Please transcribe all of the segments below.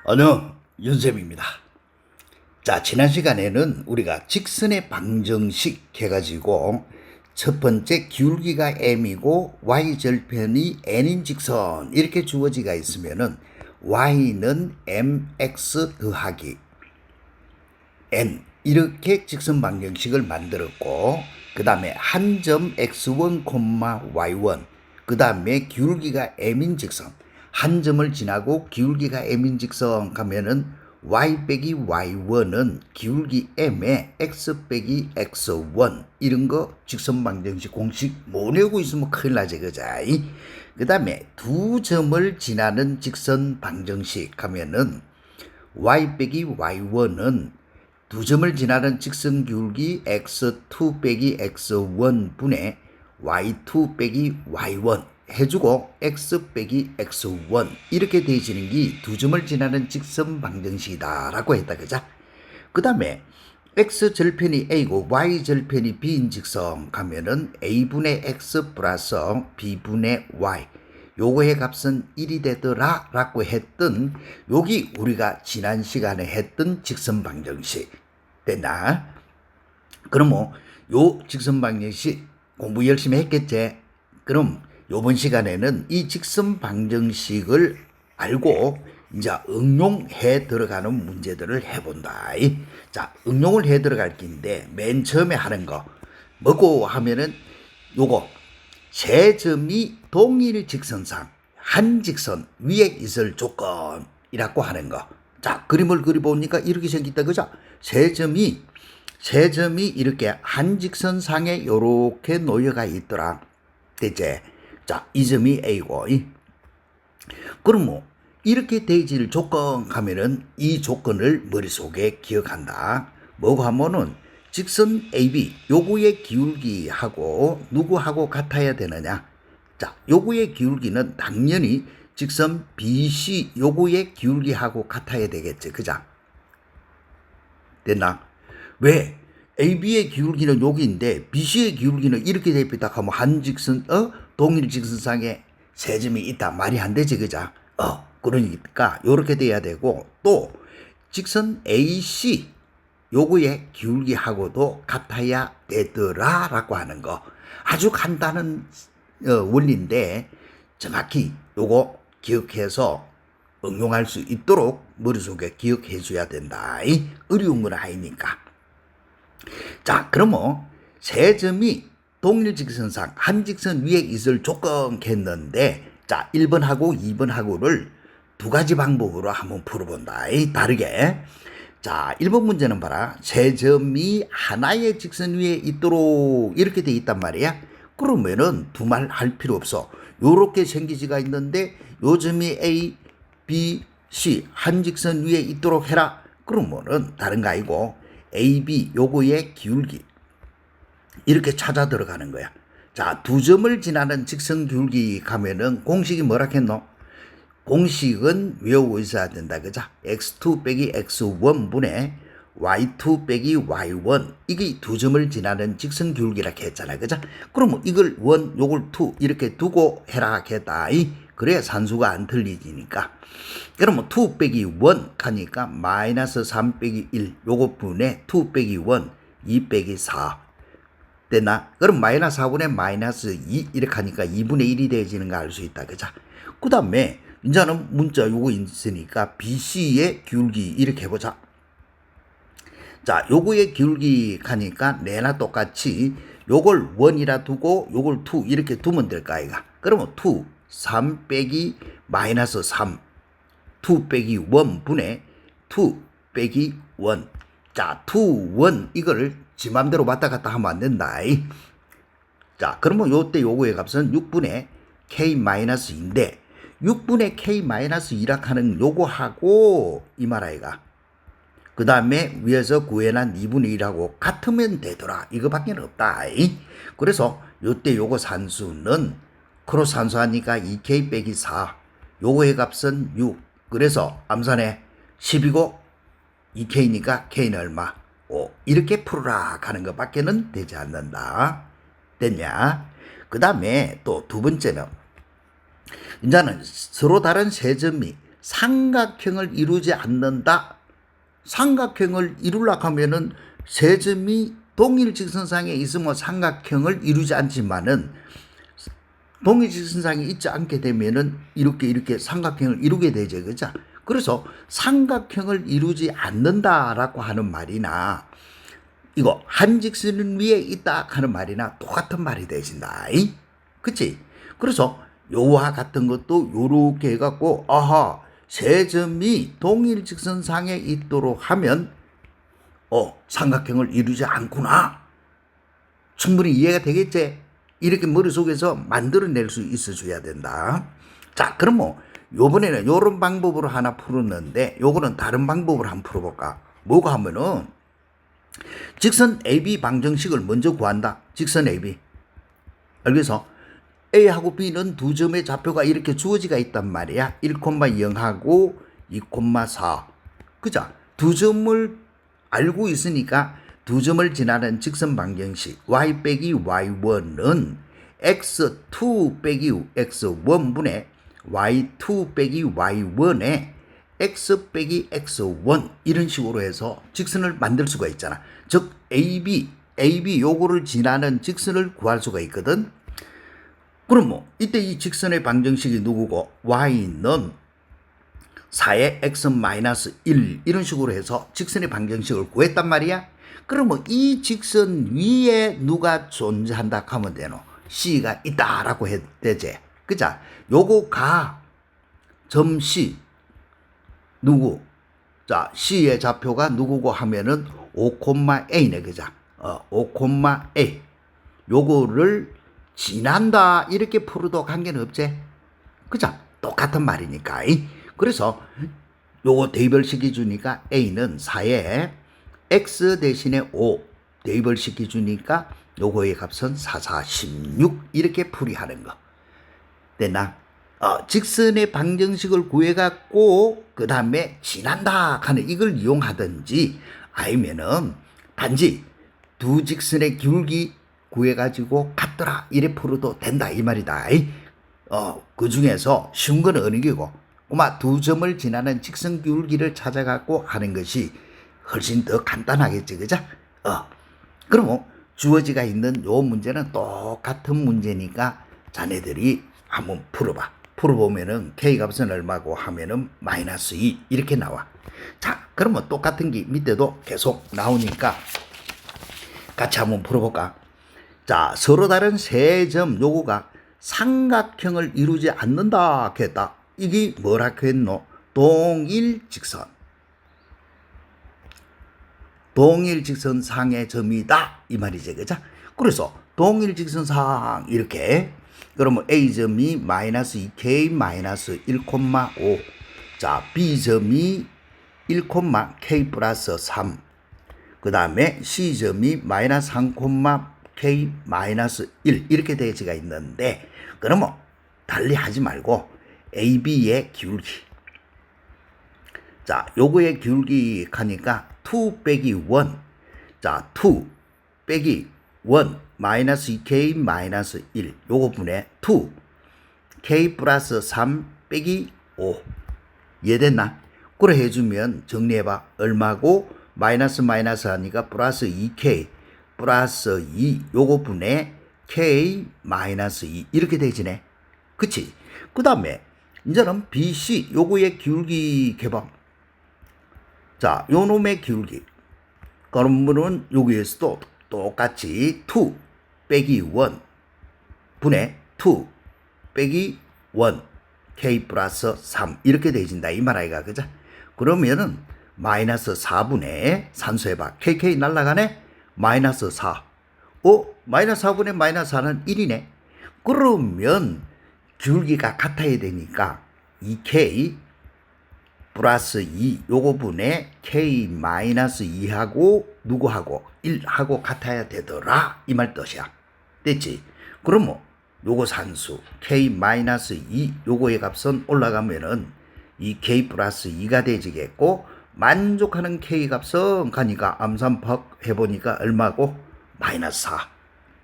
안녕, 윤쌤입니다. 자, 지난 시간에는 우리가 직선의 방정식 해가지고 첫 번째 기울기가 m이고 y절편이 n인 직선 이렇게 주어지가 있으면은 y는 mx 더하기 n 이렇게 직선 방정식을 만들었고, 그 다음에 한 점 x1, y1, 그 다음에 기울기가 m인 직선, 한 점을 지나고 기울기가 m인 직선 가면은 y 빼기 y1은 기울기 m에 x 빼기 x1 이런 거 직선 방정식 공식 못 외우고 있으면 큰일 나지, 그자. 그 다음에 두 점을 지나는 직선 방정식 하면은 y 빼기 y1은 두 점을 지나는 직선 기울기 x2 빼기 x1 분의 y2 빼기 y1 해주고 x 빼기 x1 이렇게 되어지는 게 두 점을 지나는 직선 방정식이다 라고 했다, 그자. 그 다음에 x절편이 a고 y절편이 b인 직선 가면은 a분의 x 플러스 b분의 y 요거의 값은 1이 되더라 라고 했던, 여기 우리가 지난 시간에 했던 직선 방정식 됐나? 그럼 요 직선 방정식 공부 열심히 했겠지? 그럼 요번 시간에는 이 직선 방정식을 알고 이제 응용해 들어가는 문제들을 해본다. 자, 응용을 해 들어갈 긴데 맨 처음에 하는 거 뭐고 하면은 요거 세 점이 동일 직선상 한 직선 위에 있을 조건이라고 하는 거. 자, 그림을 그려보니까 이렇게 생겼다, 그죠? 세 점이 이렇게 한 직선상에 요렇게 놓여가 있더라. 됐지? 자, 이 점이 A고. 그럼 이렇게 되질 조건 하면은 이 조건을 머릿속에 기억한다. 뭐고 하면은 직선 AB 요거의 기울기하고 누구하고 같아야 되느냐? 자, 요거의 기울기는 당연히 직선 BC 요거의 기울기하고 같아야 되겠지, 그자? 됐나? 왜? AB의 기울기는 여기인데 BC의 기울기는 이렇게 돼 있다 하면 한 직선 동일 직선상에 세 점이 있다 말이 안 되지, 그자? 그러니까 요렇게 돼야 되고, 또 직선 AC 요거의 기울기하고도 같아야 되더라 라고 하는 거. 아주 간단한 원리인데 정확히 요거 기억해서 응용할 수 있도록 머릿속에 기억해 줘야 된다. 어려운 건 아니니까. 자, 그러면 세 점이 동일 직선상 한 직선 위에 있을 조건겠는데, 자, 1번하고 2번하고를 두 가지 방법으로 한번 풀어본다. 다르게. 자, 1번 문제는 봐라. 세 점이 하나의 직선 위에 있도록 이렇게 돼 있단 말이야. 그러면은 두말 할 필요 없어. 요렇게 생기지가 있는데 요 점이 A, B, C 한 직선 위에 있도록 해라. 그러면은 다른 거 아니고 A, B 요거의 기울기 이렇게 찾아 들어가는 거야. 자, 두 점을 지나는 직선 기울기 가면은 공식이 뭐라 했노? 공식은 외우고 있어야 된다, 그죠? x2 빼기 x1 분의 y2 빼기 y1 이게 두 점을 지나는 직선 기울기라고 했잖아, 그죠? 그러면 이걸 1 요걸 2 이렇게 두고 해라 했다. 그래야 산수가 안 틀리지니까. 그러면 2 빼기 1 하니까 마이너스 3 빼기 1 요거 분의 2 빼기 1 2 빼기 4 됐나? 그럼 마이너스 4분의 마이너스 2 이렇게 하니까 2분의 1이 되어지는 거 알 수 있다, 그죠? 그 다음에 이제는 문자 요거 있으니까 BC의 기울기 이렇게 해보자. 자, 요거의 기울기 하니까 내나 똑같이 요걸 1이라 두고 요걸 2 이렇게 두면 될까, 아이가? 그러면 2, 3 빼기 마이너스 3, 2 빼기 1 분의 2 빼기 1. 자, 2, 1 이거를 지 맘대로 왔다 갔다 하면 안 된다. 자, 그러면 요때 요거의 값은 6분의 K-2인데 6분의 K-2라 하는 요거하고 이 말 아이가. 그 다음에 위에서 구해난 2분의 1하고 같으면 되더라. 이거밖에 없다. 그래서 요때 요거 산수는 크로스 산수하니까 2K 빼기 4. 요거의 값은 6. 그래서 암산에 10이고 2K니까 K는 얼마? 5. 이렇게 풀어라 하는 것밖에는 되지 않는다. 됐냐? 그 다음에 또 두 번째는 이제는 서로 다른 세 점이 삼각형을 이루지 않는다. 삼각형을 이루려고 하면은 세 점이 동일 직선상에 있으면 삼각형을 이루지 않지만은 동일 직선상에 있지 않게 되면은 이렇게 삼각형을 이루게 되죠. 그죠? 그래서 삼각형을 이루지 않는다라고 하는 말이나 이거 한 직선 위에 있다 하는 말이나 똑같은 말이 되신다. 그치? 그래서 요와 같은 것도 요렇게 해갖고 아하 세 점이 동일 직선상에 있도록 하면 삼각형을 이루지 않구나. 충분히 이해가 되겠지? 이렇게 머릿속에서 만들어낼 수 있어줘야 된다. 자, 그럼 뭐 요번에는 요런 방법으로 하나 풀었는데 요거는 다른 방법으로 한번 풀어볼까? 뭐가 하면은 직선 AB 방정식을 먼저 구한다. 직선 AB. 알겠어? A하고 B는 두 점의 좌표가 이렇게 주어지가 있단 말이야. 1,0하고 2,4. 그죠? 두 점을 알고 있으니까 두 점을 지나는 직선 방정식 y 빼기 y1은 x2 빼기 x1분의 y2 빼기 y1에 x 빼기 x1 이런 식으로 해서 직선을 만들 수가 있잖아. 즉 AB 요거를 지나는 직선을 구할 수가 있거든. 그럼 뭐 이때 이 직선의 방정식이 누구고 y는 4의 x-1 이런 식으로 해서 직선의 방정식을 구했단 말이야. 그러면 이 직선 위에 누가 존재한다 하면 되노? C가 있다라고 해도 되지. 그자? 요거가 점 C 누구? 자, C의 좌표가 누구고 하면은 5,A네. 그자? 5,A. 요거를 지난다 이렇게 풀어도 관계는 없지. 그자? 똑같은 말이니까. 그래서 요거 대입을 시켜주니까 A는 4에 X 대신에 5 대입을 시켜주니까 요거의 값은 4, 4, 16 이렇게 풀이하는 거. 됐나? 직선의 방정식을 구해갖고 그 다음에 지난다 하는 이걸 이용하든지 아니면은 단지 두 직선의 기울기 구해가지고 같더라 이래 풀어도 된다 이 말이다. 그 중에서 쉬운 건 어느 게고 꼬마 두 점을 지나는 직선 기울기를 찾아갖고 하는 것이 훨씬 더 간단하겠지. 그죠? 그럼 주어지가 있는 요 문제는 똑같은 문제니까 자네들이 한번 풀어봐. 풀어보면은 K값은 얼마고 하면은 마이너스 2 이렇게 나와. 자, 그러면 똑같은 게 밑에도 계속 나오니까 같이 한번 풀어볼까? 자, 서로 다른 세 점 요거가 삼각형을 이루지 않는다 했다. 이게 뭐라고 했노? 동일직선. 동일직선상의 점이다 이 말이지. 그죠? 그래서 동일직선상 이렇게 그러면 A점이 마이너스 2K 마이너스 1,5 자 B점이 1,K 플러스 3 그 다음에 C점이 마이너스 3,K 마이너스 1 이렇게 대지가 있는데 그러면 달리 하지 말고 AB의 기울기 자 요거의 기울기 하니까 2 빼기 1 자 2 빼기 1 마이너스 2K 마이너스 1 요거 분의 2 K 플러스 3 빼기 5 이해됐나? 그래 해주면 정리해봐. 얼마고 마이너스 마이너스 하니까 플러스 2K 플러스 2 요거 분의 K 마이너스 2 이렇게 되지네. 그치? 그 다음에 이제는 BC 요거의 기울기 개방 자 요놈의 기울기 그러면은 여기에서도 똑같이 2 빼기 1 분의 2 빼기 1 K 플러스 3 이렇게 되어진다 이 말아이가. 그죠? 그러면은 마이너스 4분의 산수해봐. KK 날라가네. 마이너스 4 마이너스 4분의 마이너스 4는 1이네. 그러면 기울기가 같아야 되니까 2K 플러스 2 요거 분의 K 마이너스 2하고 누구하고 1하고 같아야 되더라 이 말 뜻이야. 됐지? 그러면 요거 산수 K 마이너스 2 요거의 값은 올라가면은 이 K 플러스 2가 되지겠고 만족하는 K 값은 가니까 암산법 해보니까 얼마고 마이너스 4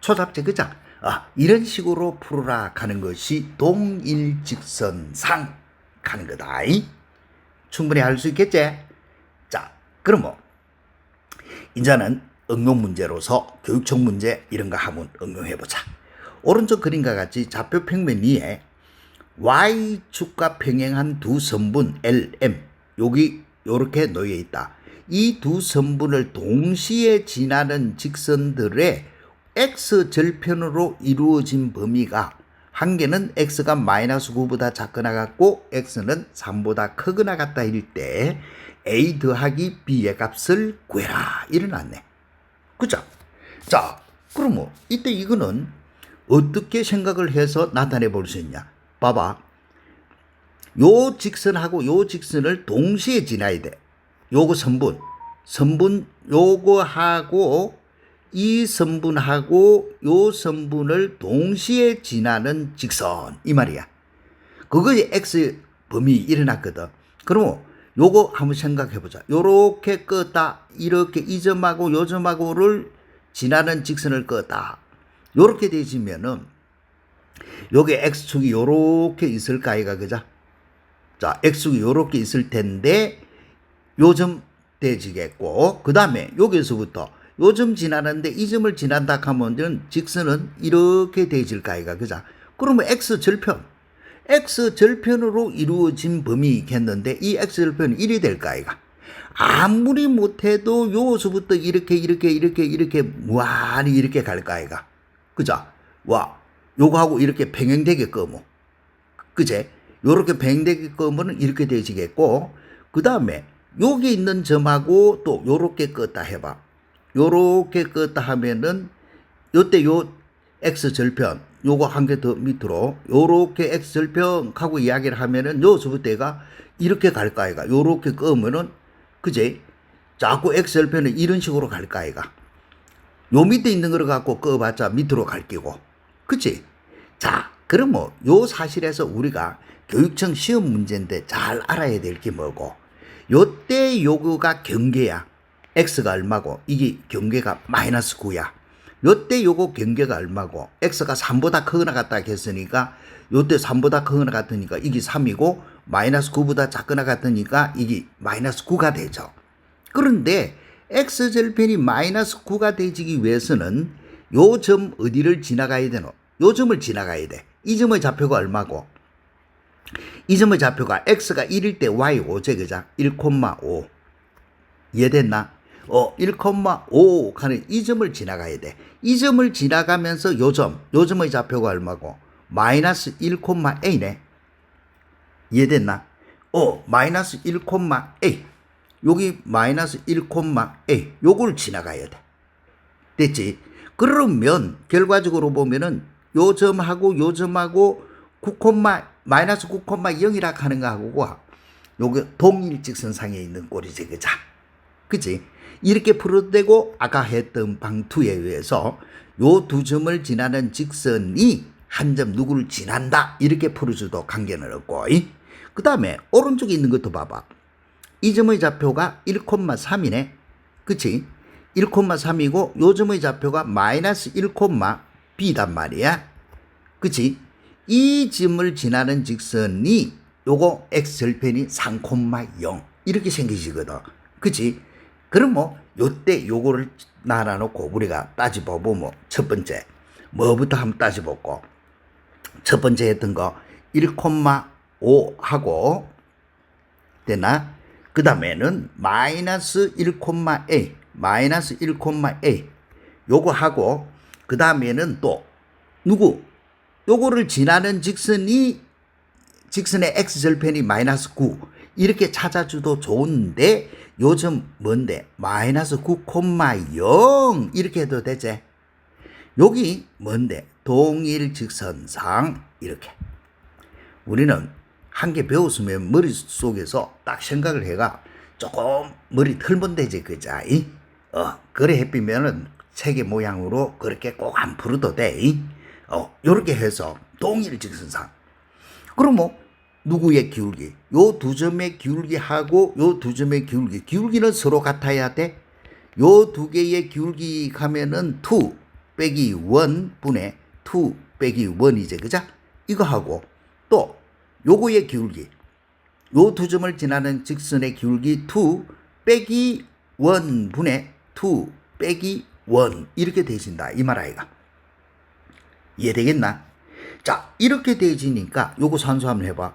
초잡지. 그죠? 이런 식으로 풀어라 가는 것이 동일직선상 가는 거다. 충분히 할 수 있겠지? 자, 그러면 이제는 응용 문제로서 교육청 문제 이런 거 한번 응용해보자. 오른쪽 그림과 같이 좌표 평면 위에 Y축과 평행한 두 선분 LM 여기 요렇게 놓여 있다. 이 두 선분을 동시에 지나는 직선들의 X절편으로 이루어진 범위가 한 개는 X가 마이너스 9보다 작거나 같고 X는 3보다 크거나 같다 일 때 A 더하기 B의 값을 구해라. 이래놨네. 그죠? 자, 그러면 이때 이거는 어떻게 생각을 해서 나타내 볼 수 있냐? 봐봐. 요 직선하고 요 직선을 동시에 지나야 돼. 요거 선분 요거하고 이 선분하고 요 선분을 동시에 지나는 직선 이 말이야. 그거에 X 범위 일어났거든. 그럼 요거 한번 생각해 보자. 요렇게 껐다. 이렇게 이 점하고 요 점하고를 지나는 직선을 껐다. 요렇게 되지면은 요게 X축이 요렇게 있을까 아이가 그죠? 자, X축이 요렇게 있을 텐데 요점 되지겠고 그 다음에 여기서부터 요점 지나는데 이 점을 지난다 하면 직선은 이렇게 되질까 아이가 그죠? 그러면 X절편으로 이루어진 범위겠는데 이 X절편은 1이 될까 아이가? 아무리 못해도 요서부터 이렇게 무한히 이렇게 갈까 아이가? 그죠? 와, 요거하고 이렇게 평행되게 끄면 그제? 요렇게 평행되게 끄면 이렇게 되지겠고 그 다음에 여기 있는 점하고 또 요렇게 껐다 해봐. 요렇게 껐다 하면은 요때 요 X절편 요거 한 개 더 밑으로 요렇게 X절편 하고 이야기를 하면은 요서부터가 이렇게 갈까 아이가? 요렇게 끄면은 그제? 자꾸 X절편은 이런 식으로 갈까 아이가? 요 밑에 있는 거를 갖고 꺼봤자 밑으로 갈 끼고 그치? 자, 그러면 요 사실에서 우리가 교육청 시험 문제인데 잘 알아야 될 게 뭐고 요때 요거가 경계야. X가 얼마고 이게 경계가 마이너스 9야. 요때 요거 경계가 얼마고 X가 3보다 크거나 같다 했으니까 요때 3보다 크거나 같으니까 이게 3이고 마이너스 9보다 작거나 같으니까 이게 마이너스 9가 되죠. 그런데 X절편이 마이너스 9가 되기 위해서는 요 점 어디를 지나가야 되노? 요 점을 지나가야 돼. 이 점의 좌표가 얼마고? 이 점의 좌표가 X가 1일 때 Y 5제 그자? 1,5 이해됐나? 1,5 하는 이 점을 지나가야 돼. 이 점을 지나가면서 요 점의 좌표가 얼마고? 마이너스 1,A네. 이해됐나? 마이너스 1,A. 여기 마이너스 1,A. 요걸 지나가야 돼. 됐지? 그러면 결과적으로 보면은 요 점하고 요 점하고 마이너스 9,0이라 하는 거하고 요거 동일직선상에 있는 꼴이지 그자? 그치? 이렇게 풀어도 되고 아까 했던 방투에 의해서 요 두 점을 지나는 직선이 한 점 누구를 지난다 이렇게 풀어줘도 관계는 없고 그 다음에 오른쪽에 있는 것도 봐봐. 이 점의 좌표가 1,3이네. 그치? 1,3이고 요 점의 좌표가 마이너스 1,B단 말이야. 그치? 이 점을 지나는 직선이 요거 X절편이 3,0 이렇게 생기시거든. 그치? 그럼 뭐 요때 요거를 나눠놓고 우리가 따져보면 첫 번째 뭐부터 한번 따져보고 첫 번째 했던 거 1,5 하고 되나? 그 다음에는 마이너스 1,A 요거 하고 그 다음에는 또 누구? 요거를 지나는 직선의 X절편이 마이너스 9 이렇게 찾아줘도 좋은데 요즘 뭔데? 마이너스 9,0 이렇게 해도 되지? 여기 뭔데? 동일직선상 이렇게 우리는 한 개 배웠으면 머릿속에서 딱 생각을 해가 조금 머리 털면 되지 그자? 그래 해피면은 세개 모양으로 그렇게 꼭 안 풀어도 돼. 요렇게 해서 동일직선상. 그럼 뭐 누구의 기울기? 요 두 점의 기울기하고 요 두 점의 기울기는 서로 같아야 돼. 요 두 개의 기울기 가면은 2 빼기 1 분의 2 빼기 1이제 그자? 이거 하고 또 요거의 기울기. 요 두 점을 지나는 직선의 기울기 2 빼기 1 분의 2 빼기 1 이렇게 되어진다 이 말 아이가. 이해되겠나? 자 이렇게 되어지니까 요거 산수 한번 해봐.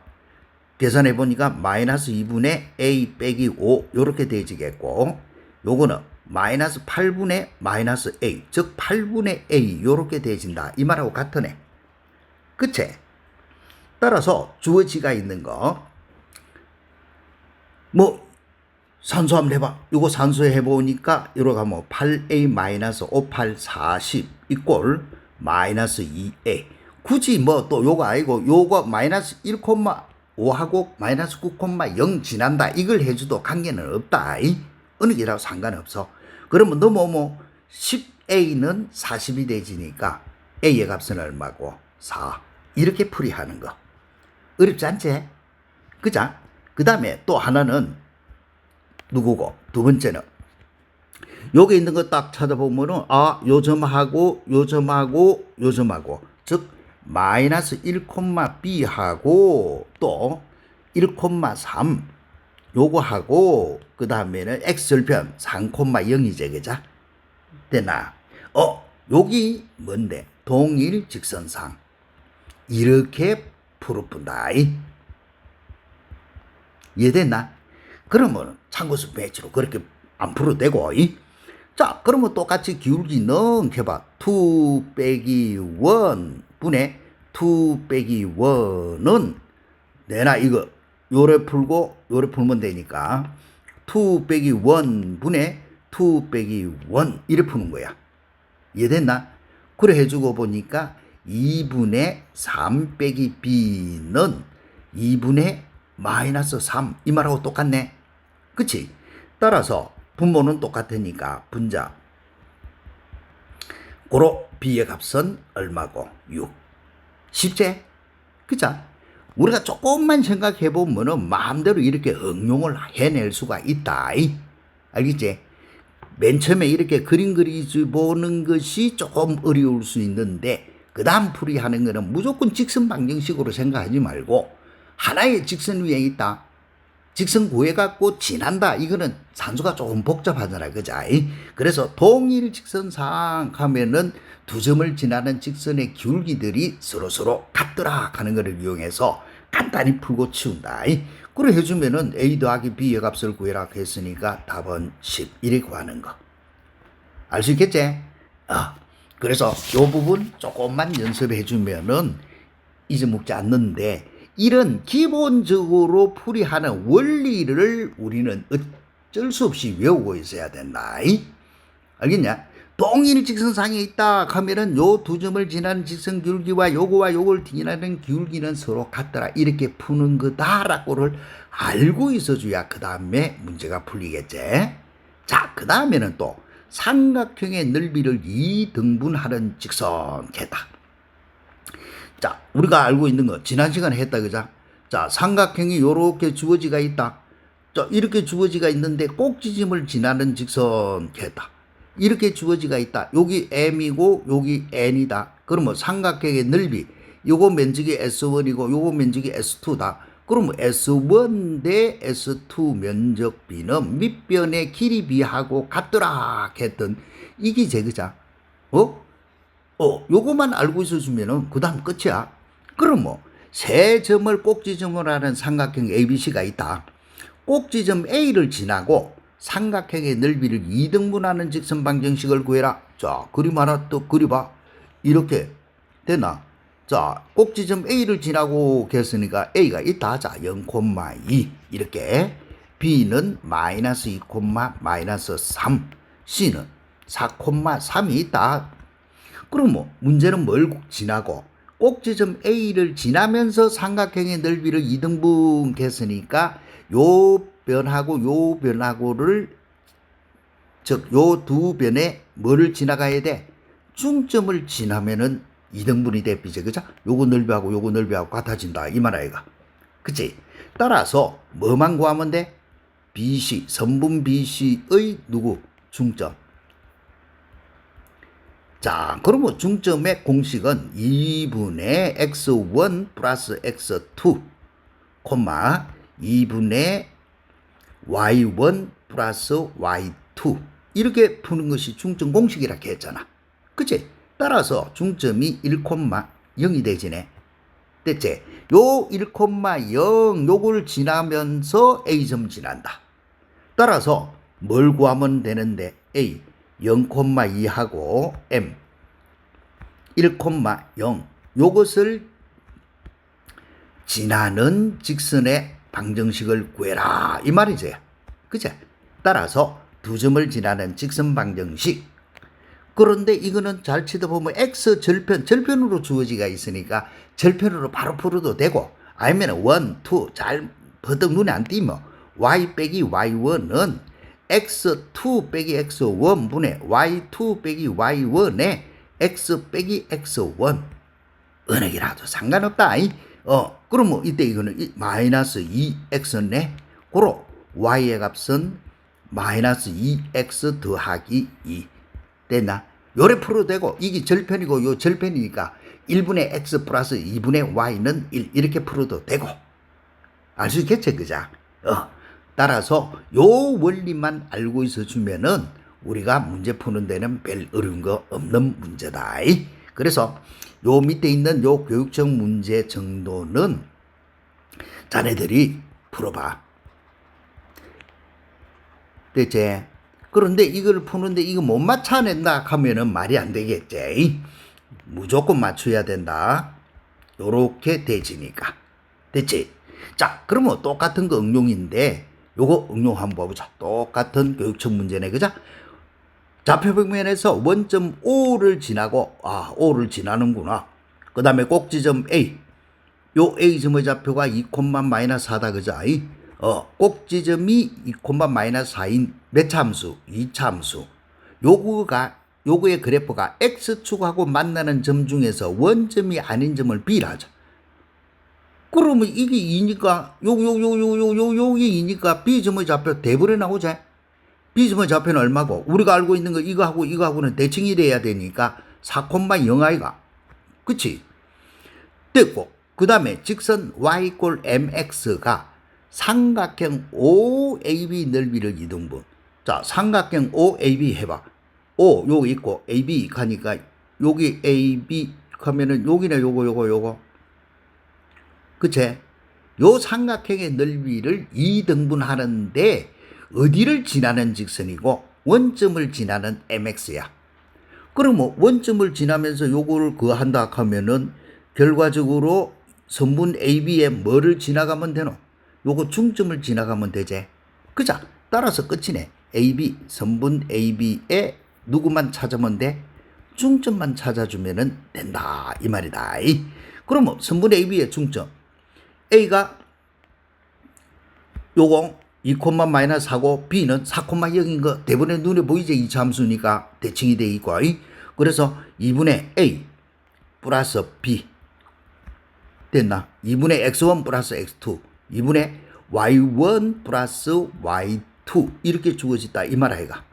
계산해 보니까 마이너스 2분의 a 빼기 5 요렇게 되어지겠고, 요거는 마이너스 8분의 마이너스 a 즉 8분의 a 요렇게 되어진다 이 말하고 같으네. 그치? 따라서 주어지가 있는 거 뭐 산수 한번 해봐. 요거 산수해 보니까 이렇게 하면 8a 마이너스 5, 8, 40 이꼴 마이너스 2a. 굳이 뭐 또 요거 아니고 요거 마이너스 1,5하고 마이너스 9,0 지난다 이걸 해줘도 관계는 없다. 어느 게라도 상관없어. 그러면 너 뭐 10a는 40이 되지니까 a의 값은 얼마고 4 이렇게 풀이하는 거 어렵지 않지? 그자? 그 다음에 또 하나는 누구고? 두 번째는 여기 있는 거 딱 찾아보면은 요 점하고 요 점하고 요 점하고 즉 마이너스 1,b하고 또 1,3 요거하고 그 다음에는 x절편 3,0이제 그자? 되나? 여기 뭔데? 동일 직선상 이렇게 풀어푼다. 이해됐나? 그러면 참고수 배치로 그렇게 안 풀어도 되고. 자 그러면 똑같이 기울기 넣어봐. 2 빼기 1 분의 2 빼기 1은 내나 이거 요래 풀고 요래 풀면 되니까 2 빼기 1 분의 2 빼기 1 이래 푸는 거야. 이해됐나? 그래 해주고 보니까 2분의 3 빼기 b는 2분의 마이너스 3 이 말하고 똑같네. 그치? 따라서 분모는 똑같으니까 분자 고로 b의 값은 얼마고? 6. 쉽지? 그자? 우리가 조금만 생각해 보면은 마음대로 이렇게 응용을 해낼 수가 있다. 알겠지? 맨 처음에 이렇게 그림 그리지 보는 것이 조금 어려울 수 있는데 그 다음 풀이하는 거는 무조건 직선 방정식으로 생각하지 말고 하나의 직선 위에 있다. 직선 구해갖고 지난다. 이거는 산수가 조금 복잡하잖아. 그자? 그래서 동일 직선상 하면은 두 점을 지나는 직선의 기울기들이 서로서로 같더라 하는 것을 이용해서 간단히 풀고 치운다. 그래 해주면은 a 더하기 b의 값을 구해라 했으니까 답은 10 이렇게 구하는 거. 알 수 있겠지? 그래서 요 부분 조금만 연습해 주면은 잊어먹지 않는데 이런 기본적으로 풀이하는 원리를 우리는 어쩔 수 없이 외우고 있어야 된다. 알겠냐? 동일 직선상에 있다 하면은 요 두 점을 지나는 직선 기울기와 요거와 요걸 지나는 기울기는 서로 같더라. 이렇게 푸는 거다라고를 알고 있어줘야 그 다음에 문제가 풀리겠지. 자, 그 다음에는 또 삼각형의 넓이를 2등분하는 직선계다. 자, 우리가 알고 있는 거 지난 시간에 했다 그자? 자, 삼각형이 요렇게 주어지가 있다. 자, 이렇게 주어지가 있는데 꼭지점을 지나는 직선계다. 이렇게 주어지가 있다. 여기 m이고 여기 n이다. 그러면 삼각형의 넓이 요거 면적이 S1이고 요거 면적이 S2다. 그러면 S1 대 S2 면적 비는 밑변의 길이 비하고 같더라 했던 이게 제그자. 요거만 알고 있어주면은 그 다음 끝이야. 그럼 뭐 세 점을 꼭지점으로 하는 삼각형 ABC가 있다. 꼭지점 A를 지나고 삼각형의 넓이를 2등분하는 직선 방정식을 구해라. 자, 그림 하나 또 그려봐. 이렇게 되나? 자, 꼭지점 A를 지나고 했으니까 A가 있다 하자. 0,2 이렇게. B는 마이너스 2, 마이너스 3. C는 4,3이 있다. 그럼 뭐 문제는 뭘 지나고 꼭지점 A를 지나면서 삼각형의 넓이를 2등분 했으니까 요 변하고 요 변하고를 즉 요 두 변에 뭐를 지나가야 돼? 중점을 지나면은 2등분이 돼. 비제 그죠? 요거 넓이하고 요거 넓이하고 같아진다 이 말 아이가. 그치? 따라서 뭐만 구하면 돼? BC 선분 BC의 누구? 중점. 자, 그러면 중점의 공식은 2분의 x1 플러스 x2 콤마 2분의 y1 플러스 y2 이렇게 푸는 것이 중점 공식이라고 했잖아. 그치? 따라서 중점이 1,0이 되지네. 됐지? 요 1,0 요걸 지나면서 A점 지난다. 따라서 뭘 구하면 되는데 A 0,2하고 M 1,0 요것을 지나는 직선의 방정식을 구해라 이 말이지. 그치? 따라서 두 점을 지나는 직선 방정식. 그런데 이거는 잘 치다 보면 x 절편으로 주어지가 있으니까 절편으로 바로 풀어도 되고, 아니면 1, 2 잘 버덕 눈에 안 띄면 y 빼기 y1은 x2 빼기 x1 분의 y2 빼기 y1에 x 빼기 x1 어느 게라도 상관없다. 그러면 이때 이거는 마이너스 2x네. 고로 y의 값은 마이너스 2x 더하기 2 됐나? 요래 풀어도 되고, 이게 절편이고 요 절편이니까 1분의 x 플러스 2분의 y는 1 이렇게 풀어도 되고, 알 수 있겠지 그자? 따라서 요 원리만 알고 있어 주면은 우리가 문제 푸는 데는 별 어려운 거 없는 문제다. 그래서 요 밑에 있는 요 교육적 문제 정도는 자네들이 풀어봐. 됐지? 그런데 이걸 푸는데 이거 못 맞춰낸다 하면은 말이 안 되겠지. 무조건 맞춰야 된다. 요렇게 되지니까. 됐지? 자, 그러면 똑같은 거 응용인데 요거 응용 한번 봐보자. 똑같은 교육적 문제네. 그자? 좌표평면에서 원점 O를 지나고, O를 지나는구나. 그 다음에 꼭지점 A. 요 A점의 좌표가 2,-4다. 그자? 꼭지점이 2,-4인 몇 참수? 2참수. 요거의 그래프가 X축하고 만나는 점 중에서 원점이 아닌 점을 B라 하자. 그러면 이게 2니까, 여기 2니까 B점의 좌표 대번에 나오자. B점의 좌표는 얼마고? 우리가 알고 있는 거 이거하고는 대칭이 돼야 되니까 4,0 아이가. 그치? 됐고, 그 다음에 직선 y = mx가 삼각형 OAB 넓이를 2등분. 자, 삼각형 OAB 해봐. O 요거 있고 AB 가니까 여기 AB 하면은 여기는 요거. 그치? 요 삼각형의 넓이를 2등분 하는데 어디를 지나는 직선이고 원점을 지나는 MX야. 그러면 원점을 지나면서 요거를 한다 하면은 결과적으로 선분 AB에 뭐를 지나가면 되노? 요거 중점을 지나가면 되지. 그자? 따라서 끝이네. AB, 선분 AB에 누구만 찾으면 돼? 중점만 찾아주면 된다. 이 말이다. 그러면 선분 AB의 중점. A가 요거 2,-4고 B는 4,0인 거 대번에 눈에 보이지? 이 함수니까 대칭이 돼 있고. 그래서 2분의 A 플러스 B 됐나? 2분의 x1 플러스 x2 2분의 y1 플러스 y2 이렇게 주어졌다 이 말 아이가.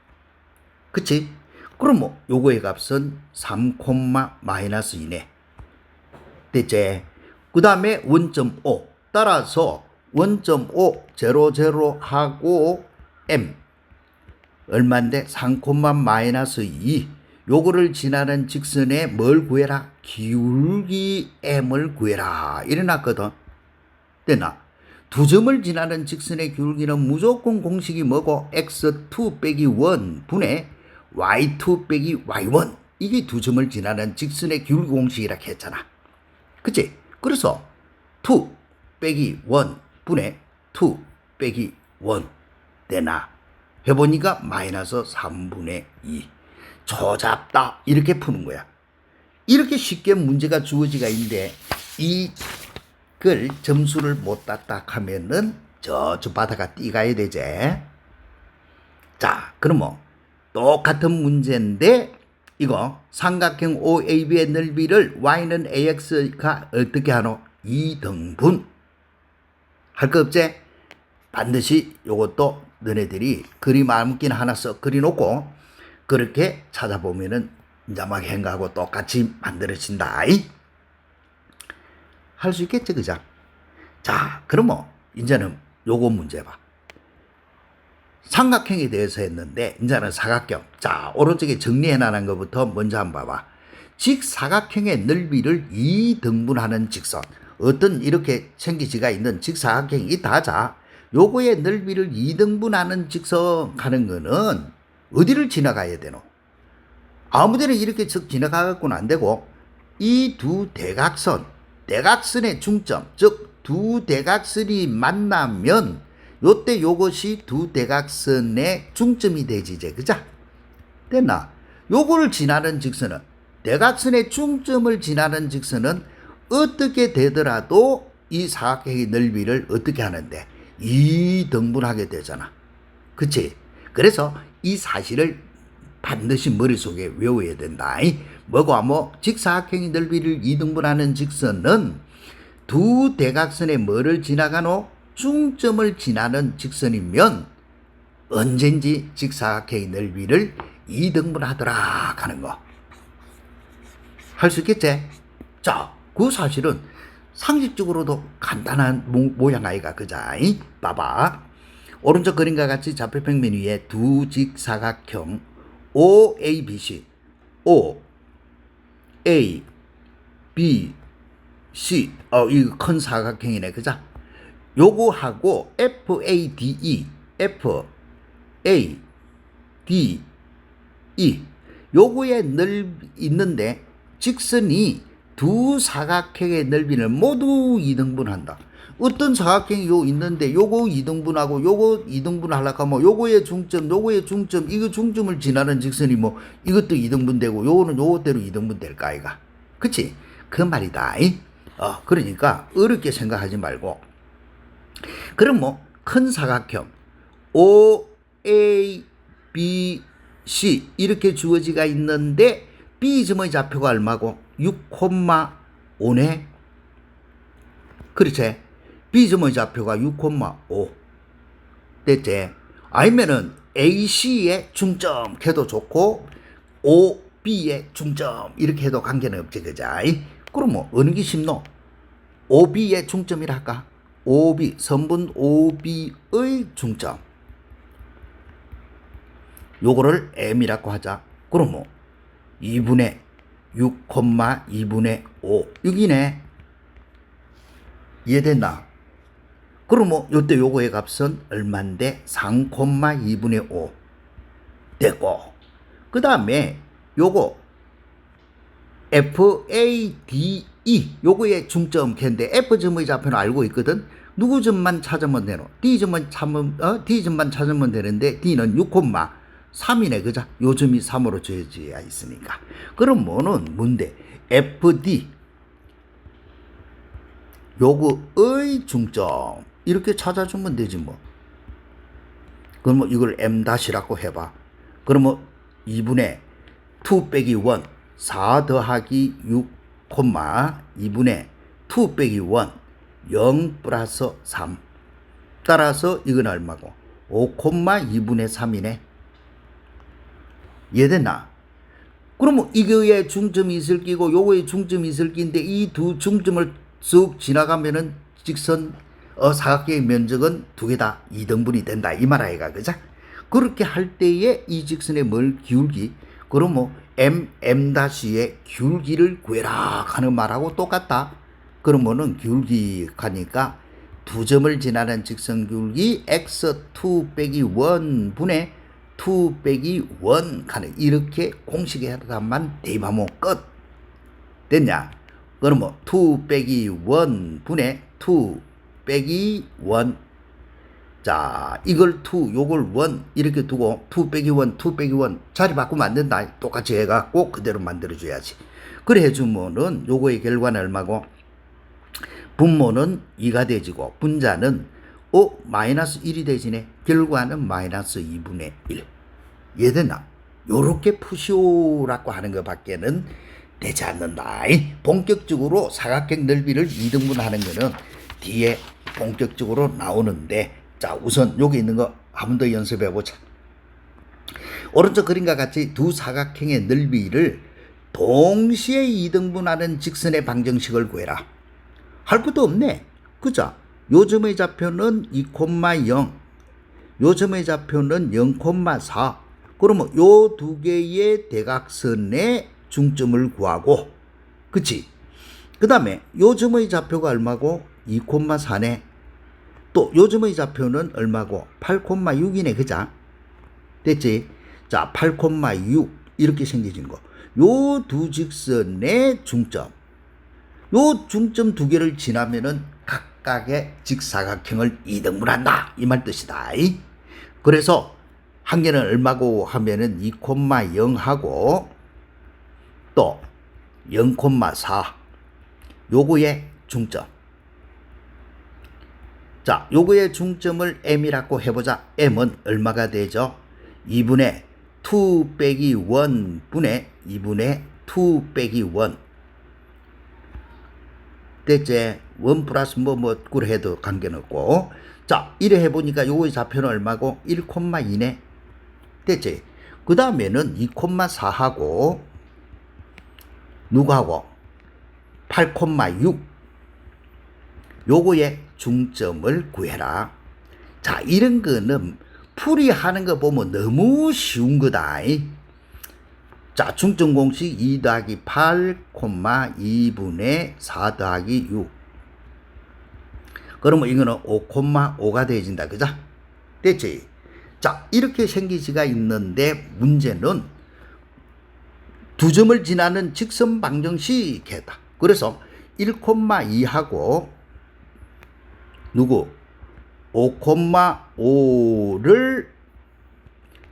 그치? 그럼 뭐 요거의 값은 3,-2네. 됐지? 그 다음에 원점 O. 따라서 원점 O 0, 하고 M 얼마인데 3,-2 요거를 지나는 직선에 뭘 구해라? 기울기 M을 구해라 이래놨거든. 됐나? 두 점을 지나는 직선의 기울기는 무조건 공식이 뭐고? x2 빼기 1 분의 y2 빼기 y1 이게 두 점을 지나는 직선의 기울기 공식이라고 했잖아. 그치? 그래서 2 빼기 1 분의 2 빼기 1 되나? 해보니까 마이너스 3분의 2 조잡다 이렇게 푸는 거야. 이렇게 쉽게 문제가 주어지가 있는데 이걸 점수를 못 땄다 하면은 저쪽 바다가 뛰가야 되지. 자, 그러면 똑같은 문제인데 이거 삼각형 OAB의 넓이를 y는 AX가 어떻게 하노? 2등분 할 거 없지? 반드시 요것도 너네들이 그림 암긴 하나 써 그려놓고 그렇게 찾아보면은 이제 막 행가하고 똑같이 만들어진다. 할 수 있겠지, 그자? 자, 그러면 이제는 요거 문제 봐. 삼각형에 대해서 했는데 이제는 사각형. 자, 오른쪽에 정리해놔는 것부터 먼저 한번 봐봐. 직사각형의 넓이를 2등분하는 직선. 어떤 이렇게 생기지가 있는 직사각형이 있다 하자. 요거의 넓이를 2등분하는 직선 하는 거는 어디를 지나가야 되노? 아무데나 이렇게 쓱 지나가갖고는 안 되고 이 두 대각선, 대각선의 중점, 즉 두 대각선이 만나면 요때 요것이 두 대각선의 중점이 되지 이제 그자? 됐나? 요거를 지나는 직선은 대각선의 중점을 지나는 직선은 어떻게 되더라도 이 사각형의 넓이를 어떻게 하는데 2등분하게 되잖아. 그치? 그래서 이 사실을 반드시 머릿속에 외워야 된다. 뭐고 뭐 직사각형의 넓이를 2등분하는 직선은 두 대각선의 뭐를 지나가노? 중점을 지나는 직선이면 언젠지 직사각형의 넓이를 2등분하더라 하는 거. 할 수 있겠지? 자, 그 사실은 상식적으로도 간단한 모양 아이가 그자. 봐봐. 오른쪽 그림과 같이 좌표평면 위에 두 직사각형 OABC, O, A, B, C, 이거 큰 사각형이네, 그자? 요거하고 FADE, FADE, 요거의 넓이 있는데 직선이 두 사각형의 넓이를 모두 2등분한다. 어떤 사각형이 요 있는데 요거 2등분하고 요거 2등분 하려고 하면 요거의 중점, 요거의 중점, 이거 중점을 지나는 직선이 뭐 이것도 2등분 되고 요거는 요것대로 2등분 될까 아이가. 그치? 그 말이다. 그러니까 어렵게 생각하지 말고 그럼 뭐 큰 사각형 O, A, B, C 이렇게 주어지가 있는데 B점의 좌표가 얼마고? 6,5네. 그렇지? B점의 좌표가 6,5 됐지? 아니면은 AC의 중점 해도 좋고 OB의 중점 이렇게 해도 관계는 없지 그자? 그럼 뭐 어느 게 쉽노? OB의 중점이라 할까? OB, 선분 OB의 중점 요거를 M이라고 하자. 그럼 뭐 2분의 6,2분의 5 여기네. 이해됐나? 그럼 뭐 요때 요거의 값은 얼만데 3,2분의 5 됐고 그 다음에 요거 FADE 요거의 중점 캔데 F점의 좌표는 알고 있거든. 누구 점만 찾으면 되노? D점만 찾으면 되는데 D는 6,3이네 그자? 요 점이 3으로 주어져 있으니까. 그럼 뭐는 뭔데? FD 요거의 중점 이렇게 찾아주면 되지 뭐. 그럼 뭐 이걸 M-라고 해봐. 그럼 뭐 2분의 2 빼기 1 4 더하기 6, 2분의 2 빼기 1 0 플러스 3 따라서 이건 얼마고? 5,2분의 3이네. 이해됐나? 그러면 이거에 중점이 있을 끼고 요거에 중점이 있을 끼인데 이 두 중점을 쑥 지나가면은 직선 사각형의 면적은 두 개 다 2등분이 된다 이 말 아이가 그자? 그렇게 할 때에 이 직선의 뭘 기울기 그럼 뭐 M-의 기울기를 구해라 하는 말하고 똑같다. 그러면은 기울기 하니까 두 점을 지나는 직선 기울기 x2 빼기 1 분의 2 빼기 1 하는 이렇게 공식에 하다만 대입하면 끝. 됐냐? 그럼 뭐 2 빼기 1 분의 2 빼기 1 자, 이걸 2, 요걸 1 이렇게 두고 2 빼기 1, 2 빼기 1 자리 바꾸면 안 된다. 똑같이 해갖고 그대로 만들어줘야지. 그래 해주면은 요거의 결과는 얼마고? 분모는 2가 되지고 분자는 마이너스 1이 되지네. 결과는 마이너스 2분의 1. 이해됐나? 요렇게 푸시오라고 하는 것밖에는 되지 않는다. 본격적으로 사각형 넓이를 2등분 하는 거는 뒤에 본격적으로 나오는데 자, 우선 여기 있는 거 한 번 더 연습해 보자. 오른쪽 그림과 같이 두 사각형의 넓이를 동시에 2등분하는 직선의 방정식을 구해라. 할 것도 없네. 그죠? 요점의 좌표는 2,0, 요점의 좌표는 0,4. 그러면 요 두 개의 대각선의 중점을 구하고, 그치? 그 다음에 요점의 좌표가 얼마고? 2,4네. 또 요점의 좌표는 얼마고? 8,6이네. 그자? 됐지? 자, 8,6 이렇게 생겨진 거. 요 두 직선의 중점. 요 중점 두 개를 지나면은 각각의 직사각형을 이등분한다. 이 말 뜻이다. 그래서 한 개는 얼마고 하면은 2,0하고 또 0,4. 요거의 중점. 자, 요거의 중점을 m이라고 해보자. m은 얼마가 되죠? 2분의 2 빼기 1 분의 2분의 2 빼기 1. 됐지? 1 플러스 그래 해도 관계는 없고. 자, 이래 해보니까 요거의 좌표는 얼마고? 1,2네. 됐지? 그 다음에는 2,4하고 누구하고? 8,6. 요거의 중점을 구해라. 자, 이런 거는 풀이하는 거 보면 너무 쉬운 거다. 자, 중점 공식 2 더하기 8, 2분의 4 더하기 6. 그러면 이거는 5,5가 되어진다. 그죠? 됐지? 자, 이렇게 생기지가 있는데 문제는 두 점을 지나는 직선 방정식 했다. 그래서 1,2하고 누구? 5,5를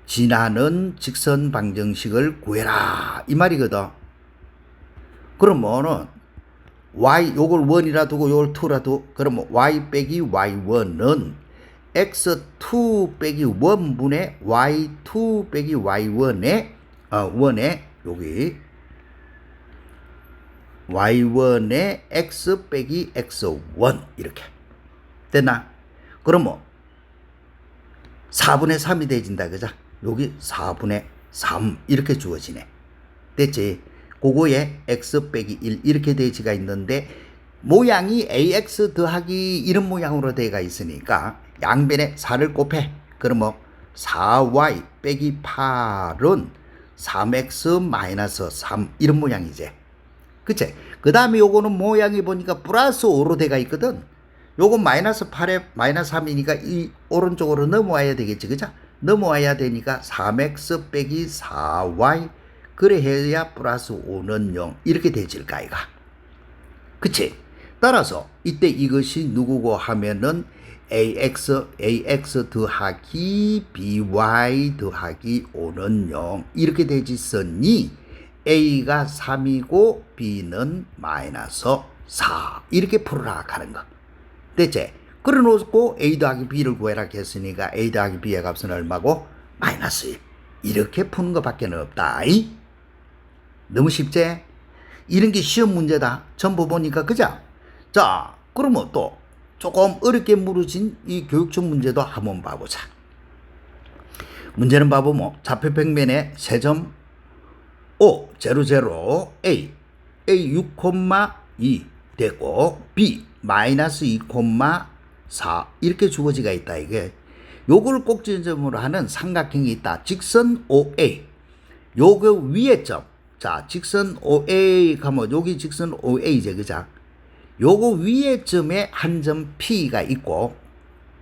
지나는 직선 방정식을 구해라. 이 말이거든. 그러면은 y 요걸 1이라 두고 요걸 2라 두고 그러면 y 빼기 y1은 x2 빼기 1분의 y2 빼기 y1의 1의 여기 y1의 x 빼기 x1 이렇게 됐나? 그러면 4분의 3이 되어진다. 그죠? 여기 4분의 3 이렇게 주어지네. 됐지? 그거에 x 빼기 1 이렇게 되지가 있는데 모양이 ax 더하기 이런 모양으로 되어가 있으니까 양변에 4를 곱해. 그러면 4y 빼기 8은 3x 마이너스 3 이런 모양이지. 그치? 그 다음에 요거는 모양이 보니까 플러스 5로 돼가 있거든. 요거 마이너스 8에 마이너스 3이니까 이 오른쪽으로 넘어와야 되겠지. 그죠? 넘어와야 되니까 3x 빼기 4y 그래 해야 플러스 5는 0 이렇게 되질까 이가. 그치? 따라서 이때 이것이 누구고 하면은 ax 더하기 by 더하기 5는 0 이렇게 되지었니 a가 3이고 b는 마이너스 4 이렇게 풀어라 하는 거. 됐지? 그래 놓고 a 더하기 b를 구해라 했으니까 a 더하기 b의 값은 얼마고? 마이너스 1. 이렇게 푸는 것밖에 없다. 너무 쉽지? 이런 게 시험 문제다. 전부 보니까 그죠? 자, 그러면 또 조금 어렵게 물어진 이 교육청 문제도 한번 봐보자. 문제는 봐보면 좌표 평면에 세점 5, 0, 0, A 6,2 되고 B 마이너스 2,4 이렇게 주어지가 있다. 이게 요걸 꼭지점으로 하는 삼각형이 있다. 직선 OA 요거 위에 점. 자, 직선 OA 가면 여기 직선 OA제 그자. 요거 위에 점에 한 점 P가 있고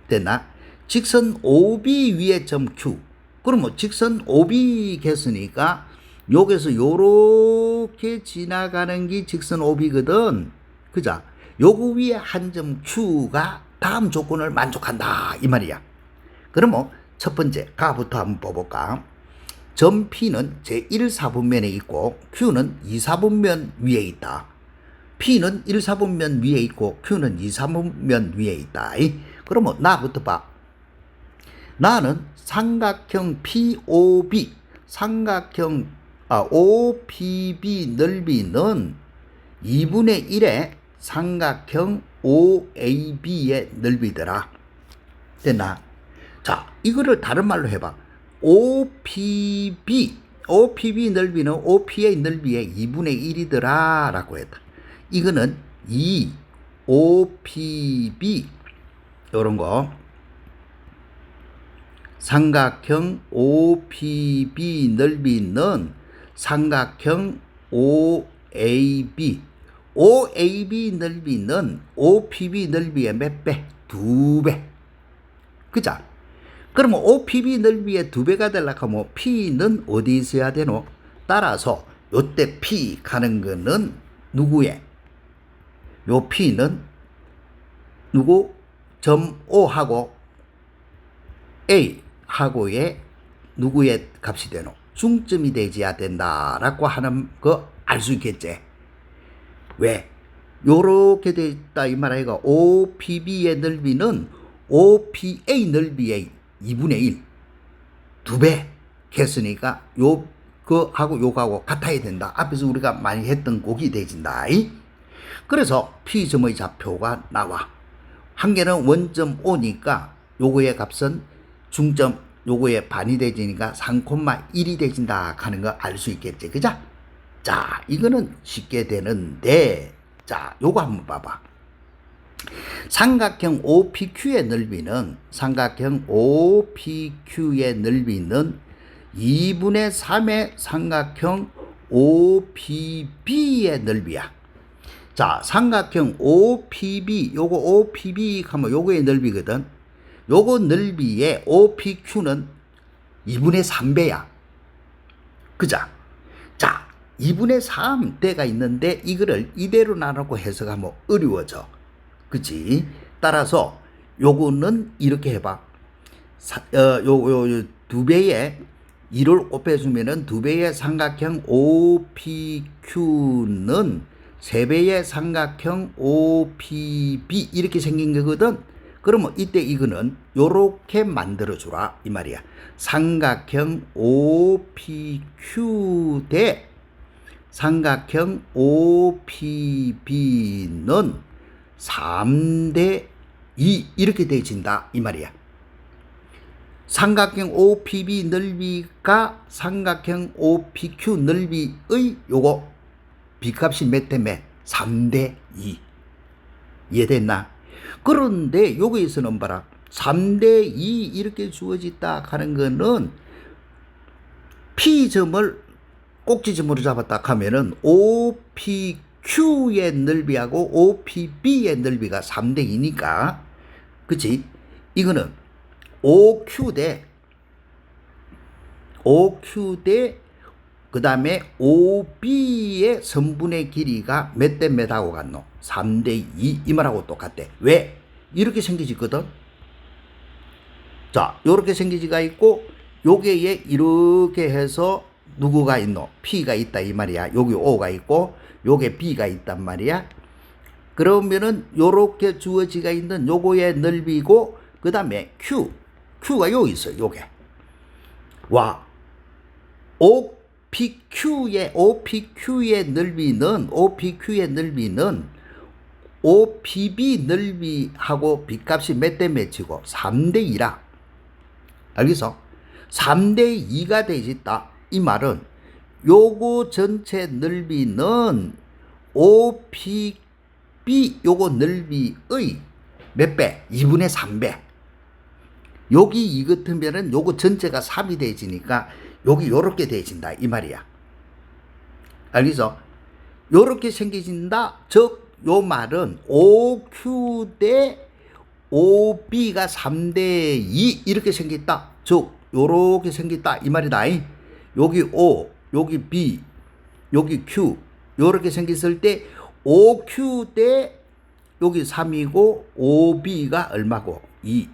됐나? 직선 OB 위에 점 Q. 그러면 직선 OB 했으니까 여기서 요렇게 지나가는 게 직선 OB거든. 그자? 요거 위에 한 점 Q가 다음 조건을 만족한다. 이 말이야. 그러면 첫 번째 가부터 한번 뽑을까? 점 P는 제1사분면에 있고 Q는 2사분면 위에 있다. P는 1사분면 위에 있고 Q는 2사분면 위에 있다. 그러면 나부터 봐. 나는 삼각형 POB 삼각형 OPB 넓이는 2분의 1의 삼각형 OAB의 넓이더라. 됐나? 자, 이거를 다른 말로 해봐. OPB 넓이는 OP의 넓이의 2분의 1이더라 라고 했다. 이거는 2 OPB 요런 거. 삼각형 OPB 넓이는 삼각형 OAB. OAB 넓이는 OPB 넓이의 몇 배? 2배. 그죠? 그러면 OPB 넓이의 2배가 되려고 하면 P는 어디 있어야 되노? 따라서 요때 P 가는 거는 누구의? 요 P는 누구? 점 O하고 A하고의 누구의 값이 되노? 중점이 되어야 된다라고 하는 거 알 수 있겠지? 왜? 요렇게 돼 있다 이 말 아이가. OPB의 넓이는 OPA 넓이의 2분의 1, 2배 했으니까 요 그하고 요거하고 같아야 된다. 앞에서 우리가 많이 했던 곡이 되진다. 그래서 P점의 좌표가 나와. 한 개는 원점 O니까 요거의 값은 중점 요거의 반이 되지니까 3,1이 되진다 하는 거 알 수 있겠지. 그죠? 자, 이거는 쉽게 되는데, 자, 요거 한번 봐봐. 삼각형 OPQ의 넓이는 2분의 3의 삼각형 OPB의 넓이야. 자, 삼각형 OPB, 요거 OPB 하면 요거의 넓이거든. 요거 넓이의 OPQ는 2분의 3배야. 그죠? 자, 2분의 3대가 있는데 이거를 이대로 나누고 해석하면 어려워져. 그치? 따라서 요거는 이렇게 해봐. 요 2배의 2를 곱해주면은 2배의 삼각형 OPQ는 3배의 삼각형 OPB 이렇게 생긴 거거든. 그러면 이때 이거는 요렇게 만들어주라 이 말이야. 삼각형 OPQ 대 삼각형 OPB는 3대 2 이렇게 되어진다 이 말이야. 삼각형 OPB 넓이가 삼각형 OPQ 넓이의 요거 B값이 몇 대 몇? 3대 2. 이해됐나? 그런데 여기에서는 봐라. 3대 2 이렇게 주어졌다 하는 거는 P점을 꼭지점으로 잡았다 하면은 OPQ의 넓이하고 OPB의 넓이가 3대 2니까 그치? 이거는 OQ 대 그 다음에 OB의 선분의 길이가 몇 대 몇 하고 같노? 3대 2 이 말하고 똑같대. 왜? 이렇게 생기지거든. 자, 요렇게 생기지가 있고 요게에 이렇게 해서 누구가 있노? P가 있다 이 말이야. 여기 O가 있고 요게 B가 있단 말이야. 그러면은 요렇게 주어지가 있는 요거의 넓이고 그 다음에 Q가 여기 있어요. 요게. 와. OPQ의 넓이는 OPB 넓이하고 B값이 몇 대 몇이고 3대 2라. 알겠어? 3대 2가 되있다. 이 말은 요거 전체 넓이는 OPB 요거 넓이의 몇 배? 2분의 3배. 여기 이 같으면은 요거 전체가 3이 되지니까 여기 요렇게 되어진다 이 말이야. 알겠어? 요렇게 생겨진다. 즉 요 말은 OQ 대 OB가 3대 2 이렇게 생겼다. 즉 요렇게 생겼다 이 말이다. 여기 O, 여기 B, 여기 Q 요렇게 생겼을 때 OQ 대 여기 3이고 OB가 얼마고 2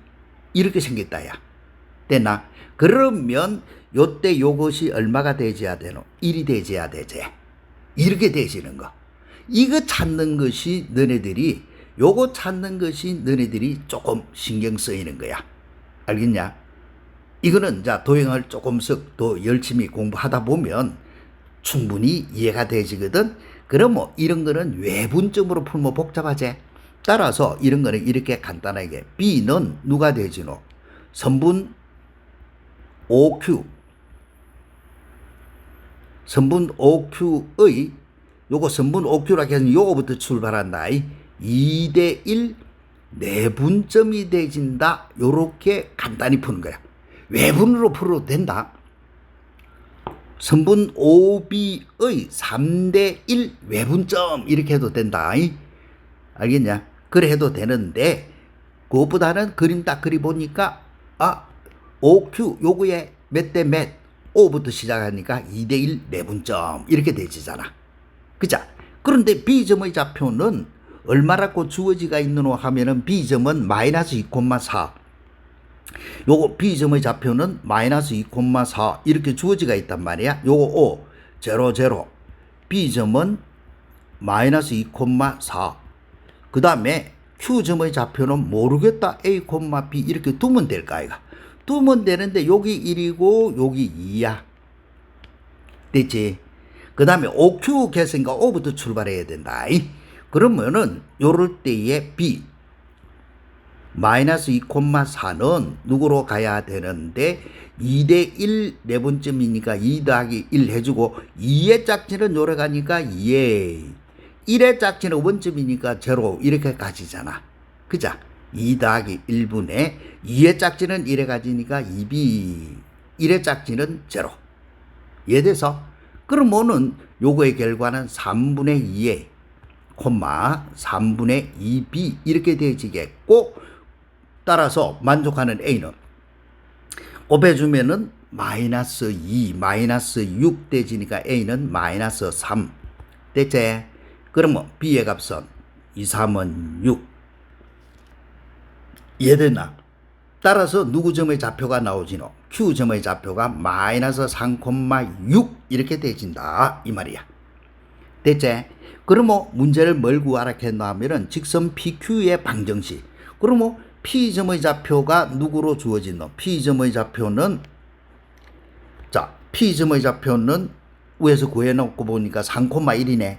이렇게 생겼다야. 됐나? 그러면 요때 요것이 얼마가 되어야 되노? 1이 되어야 되지. 이렇게 되어지는 거. 이거 찾는 것이 너네들이 요거 찾는 것이 너네들이 조금 신경 쓰이는 거야. 알겠냐? 이거는 자 도형을 조금씩 더 열심히 공부하다 보면 충분히 이해가 되지거든. 그러면 이런 거는 외분점으로 풀면 복잡하지. 따라서 이런 거는 이렇게 간단하게 B는 누가 되지노? 선분 OQ 선분 OQ의 요거 선분 OQ라고 해서 요거부터 출발한다. 2대 1 내분점이 되진다. 요렇게 간단히 푸는 거야. 외분으로 풀어도 된다. 선분 OB의 3대 1 외분점 이렇게 해도 된다. 알겠냐? 그래 해도 되는데 그것보다는 그림 딱 그리 보니까 OQ 요거에 몇 대 몇 O부터 시작하니까 2대 1 내분점 이렇게 되지잖아. 그자? 그런데 B점의 좌표는 얼마라고 주어지가 있느노 하면은 B점은 마이너스 2,4 요거 B점의 좌표는 마이너스 2,4 이렇게 주어지가 있단 말이야. 요거 O 0, 0 B점은 마이너스 2,4 그 다음에 Q점의 좌표는 모르겠다 A, B 이렇게 두면 될까 아이가. 두면 되는데 여기 1이고 여기 2야. 됐지? 그 다음에 OQ 계산이니까 O부터 출발해야 된다. 그러면은 요럴 때에 B 마이너스 2,4는 누구로 가야 되는데 2대 1 내분점이니까 2 더하기 1 해주고 2의 짝지는 요래 가니까 2에 1의 짝지는 원점이니까 0 이렇게 가지잖아. 그자? 2 더하기 1분의 2의 짝지는 1에 가지니까 2b 1의 짝지는 0 이해돼서? 그러면은 요거의 결과는 3분의 2에 콤마 3분의 2b 이렇게 되어지겠고 따라서 만족하는 A는 곱해주면은 마이너스 2 마이너스 6 되지니까 A는 마이너스 3 됐지? 그러면 B의 값은 2, 3은 6 이해됐나? 따라서 누구 점의 좌표가 나오지노? Q점의 좌표가 마이너스 3,6 이렇게 되진다 이 말이야. 됐지? 그러면 문제를 뭘 구하라 했노 하면은 직선 PQ의 방정식. 그러면 P점의 좌표가 누구로 주어지노? P점의 좌표는 자 P점의 좌표는 위에서 구해놓고 보니까 3,1이네.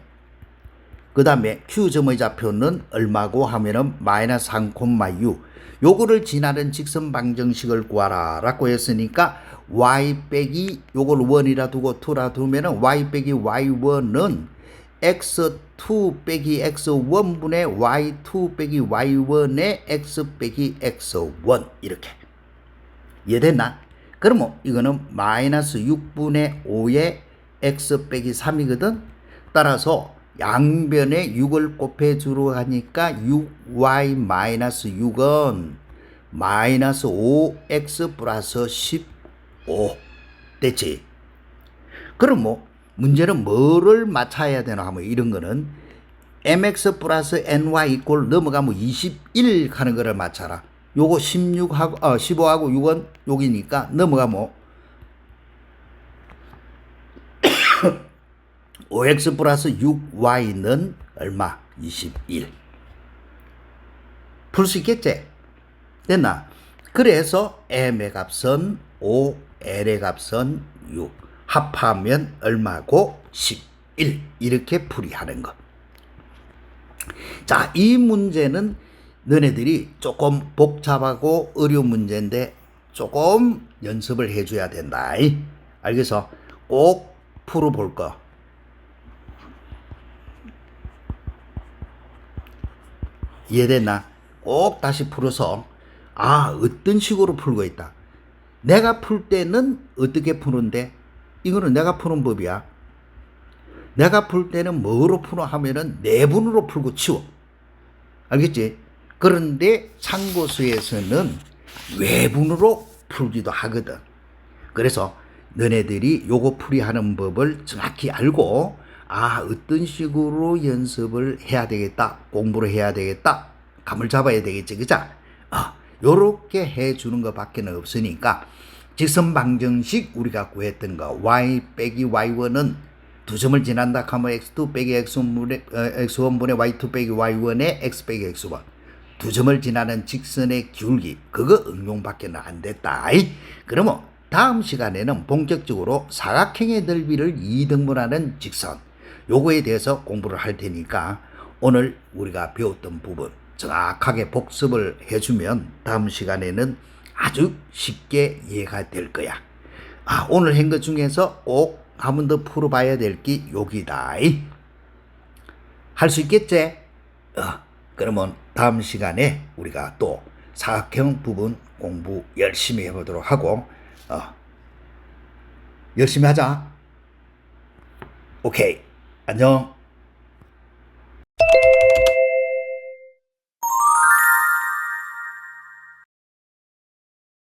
그 다음에 Q점의 좌표는 얼마고 하면은 마이너스 3,6 요거를 지나는 직선 방정식을 구하라 라고 했으니까 y 빼기 요걸 1이라 두고 2라 두면은 y 빼기 y1은 x2 빼기 x1분의 y2 빼기 y1의 x 빼기 x1 이렇게 이해됐나? 그러면 이거는 마이너스 6분의 5의 x 빼기 3이거든. 따라서 양변에 6을 곱해주러 하니까 6y 마이너스 6은 마이너스 5x 플러스 15 됐지? 그럼 뭐 문제는 뭐를 맞춰야 되나 하면 이런 거는 mx 플러스 ny 이꼴 넘어가면 21 가는 거를 맞춰라. 요거 16하고 15하고 6은 여기니까 넘어가면 5x 플러스 6y는 얼마? 21. 풀 수 있겠지? 됐나? 그래서 m의 값은 5, l의 값은 6. 합하면 얼마고? 11. 이렇게 풀이하는 거. 자, 이 문제는 너네들이 조금 복잡하고 어려운 문제인데 조금 연습을 해줘야 된다. 알겠어? 꼭 풀어볼 거. 이해됐나? 꼭 다시 풀어서 어떤 식으로 풀고 있다. 내가 풀 때는 어떻게 푸는데 이거는 내가 푸는 법이야. 내가 풀 때는 뭐로 풀어 하면은 내분으로 풀고 치워. 알겠지? 그런데 참고서에서는 외분으로 풀기도 하거든. 그래서 너네들이 요거 풀이하는 법을 정확히 알고 어떤 식으로 연습을 해야 되겠다. 공부를 해야 되겠다. 감을 잡아야 되겠지. 그자? 요렇게 해주는 것밖에 없으니까 직선 방정식 우리가 구했던 거 y 빼기 y1은 두 점을 지난다 하면 x2 빼기 x1분의 y2 빼기 y1의 x 빼기 x1 두 점을 지나는 직선의 기울기 그거 응용밖에 안 됐다. 그러면 다음 시간에는 본격적으로 사각형의 넓이를 2등분하는 직선 요거에 대해서 공부를 할 테니까 오늘 우리가 배웠던 부분 정확하게 복습을 해주면 다음 시간에는 아주 쉽게 이해가 될 거야. 오늘 한 것 중에서 꼭 한 번 더 풀어봐야 될 게 여기다. 할 수 있겠지? 그러면 다음 시간에 우리가 또 사각형 부분 공부 열심히 해보도록 하고 열심히 하자. 오케이. 안녕.